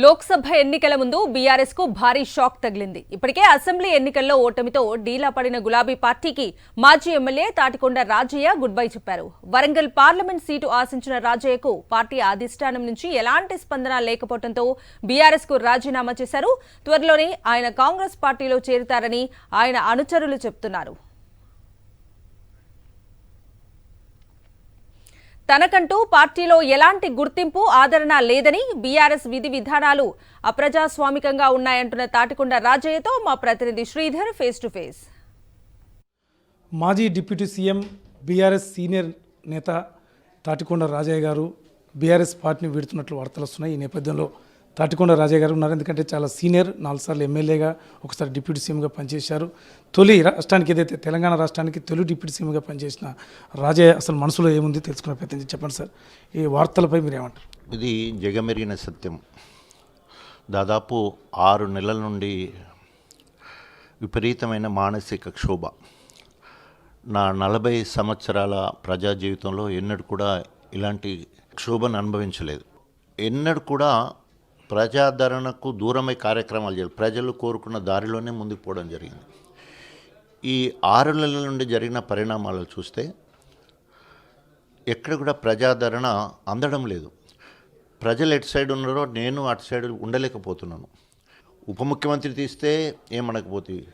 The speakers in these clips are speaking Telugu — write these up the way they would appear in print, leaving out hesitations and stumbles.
లోక్సభ ఎన్నికల ముందు బీఆర్ఎస్ కు భారీ షాక్ తగిలింది. ఇప్పటికే అసెంబ్లీ ఎన్నికల్లో ఓటమితో డీలా పడిన గులాబీ పార్టీకి మాజీ MLA Tatikonda Rajaiah good bye చెప్పారు. వరంగల్ పార్లమెంట్ సీటు ఆశించిన రాజయ్యకు పార్టీ అధిష్టానం నుంచి ఎలాంటి స్పందన లేకపోవడంతో బీఆర్ఎస్ కు రాజీనామా చేశారు. త్వరలోనే ఆయన కాంగ్రెస్ పార్టీలో చేరుతారని ఆయన అనుచరులు చెబుతున్నారు. తనకంటూ పార్టీలో ఎలాంటి గుర్తింపు ఆదరణ లేదని, బీఆర్ఎస్ విధి విధానాలు అప్రజాస్వామికంగా ఉన్నాయంటున్న తాటికొండ రాజయ్యతో మా ప్రతినిధి శ్రీధర్ ఫేస్ టు ఫేస్. మాజీ డిప్యూటీ సీఎం బీఆర్ఎస్ సీనియర్ నేత తాటికొండ రాజయ్య గారు బీఆర్ఎస్ పార్టీని వీడుతున్నట్లు వార్తలు వస్తున్నాయి. ఈ నేపథ్యంలో తాటికొండ రాజయ్య గారు ఉన్నారు. ఎందుకంటే చాలా సీనియర్, 4 సార్లు ఎమ్మెల్యేగా, ఒకసారి డిప్యూటీ సీఎంగా పనిచేశారు. తొలి రాష్ట్రానికి ఏదైతే తెలంగాణ రాష్ట్రానికి తొలి డిప్యూటీ సీఎంగా పనిచేసిన రాజయ్య అసలు మనసులో ఏముంది తెలుసుకునే ప్రయత్నం చెప్పండి సార్. ఈ వార్తలపై మీరు ఏమంటారు? ఇది జగమెరిగిన సత్యం. దాదాపు 6 నెలల నుండి విపరీతమైన మానసిక క్షోభ. నా 40 సంవత్సరాల ప్రజా జీవితంలో ఎన్నడూ కూడా ఇలాంటి క్షోభను అనుభవించలేదు. ఎన్నడూ కూడా ప్రజాదరణకు దూరమై కార్యక్రమాలు చేయాలి. ప్రజలు కోరుకున్న దారిలోనే ముందుకు పోవడం జరిగింది. ఈ 6 నెలల నుండి జరిగిన పరిణామాలు చూస్తే ఎక్కడ కూడా ప్రజాదరణ అందడం లేదు. ప్రజలు ఎటు సైడ్ ఉన్నారో నేను అటు సైడ్ ఉండలేకపోతున్నాను. ఉప ముఖ్యమంత్రి తీస్తే ఏమనకపోతుంది,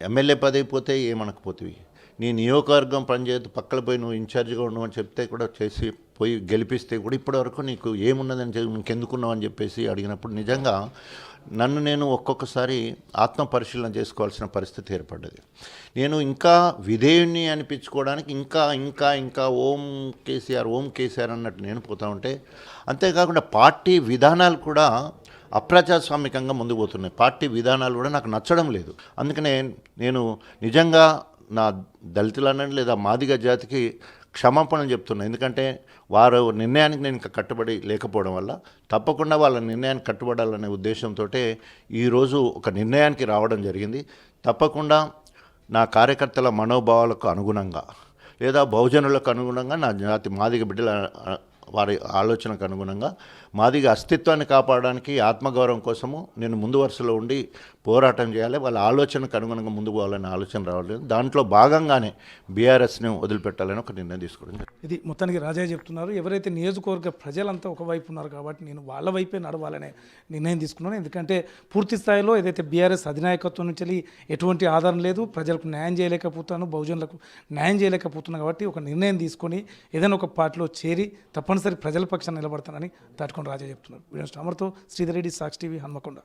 ఎమ్మెల్యే పదవి పోతే ఏమనకపోతుంది, నీ నియోజకవర్గం పనిచేయదు పక్కన పోయి నువ్వు ఇన్ఛార్జిగా ఉండవని చెప్తే కూడా చేసి పోయి గెలిపిస్తే కూడా ఇప్పటివరకు నీకు ఏమున్నదని చెప్పి నీకెందుకున్నావు అని చెప్పేసి అడిగినప్పుడు నిజంగా నన్ను నేను ఒక్కొక్కసారి ఆత్మ పరిశీలన చేసుకోవాల్సిన పరిస్థితి ఏర్పడ్డది. నేను ఇంకా విధేయుణ్ణి అనిపించుకోవడానికి ఇంకా ఇంకా ఇంకా ఓం కేసీఆర్ అన్నట్టు నేను పోతా ఉంటే, అంతేకాకుండా పార్టీ విధానాలు కూడా అప్రజాస్వామికంగా ముందుకు పోతున్నాయి. పార్టీ విధానాలు కూడా నాకు నచ్చడం లేదు. అందుకనే నేను నిజంగా నా దళితులనండి లేదా మాదిగ జాతికి క్షమాపణలు చెప్తున్నాను. ఎందుకంటే వారు నిర్ణయానికి నేను ఇంకా కట్టుబడి లేకపోవడం వల్ల తప్పకుండా వాళ్ళ నిర్ణయానికి కట్టుబడాలనే ఉద్దేశంతో ఈరోజు ఒక నిర్ణయానికి రావడం జరిగింది. తప్పకుండా నా కార్యకర్తల మనోభావాలకు అనుగుణంగా లేదా బహుజనులకు అనుగుణంగా నా జాతి మాదిగ బిడ్డల వారి ఆలోచనకు అనుగుణంగా మాదిగ అస్తిత్వాన్ని కాపాడడానికి ఆత్మగౌరవం కోసము నేను ముందు వరుసలో ఉండి పోరాటం చేయాలి. వాళ్ళ ఆలోచనకు అనుగుణంగా ముందుకు పోవాలనే ఆలోచన రావలేదు. దాంట్లో భాగంగానే బీఆర్ఎస్ని వదిలిపెట్టాలని ఒక నిర్ణయం తీసుకోవడం. ఇది మొత్తానికి రాజయ్య చెప్తున్నారు. ఎవరైతే నియోజకవర్గ ప్రజలంతా ఒకవైపు ఉన్నారు కాబట్టి నేను వాళ్ళ వైపే నడవాలనే నిర్ణయం తీసుకున్నాను. ఎందుకంటే పూర్తి స్థాయిలో ఏదైతే బీఆర్ఎస్ అధినాయకత్వం నుంచి ఎటువంటి ఆధారం లేదు, ప్రజలకు న్యాయం చేయలేకపోతున్నాను, బహుజనులకు న్యాయం చేయలేకపోతున్నాను కాబట్టి ఒక నిర్ణయం తీసుకొని ఏదైనా ఒక పార్టీలో చేరి తప్పనిసరి ప్రజల పక్షాన్ని నిలబడతానని తాటికొండ రాజయ్య చెప్తున్నారు. వీడియో అమర్తో శ్రీధర్ రెడ్డి, సాక్షి టీవీ, హన్మకొండ.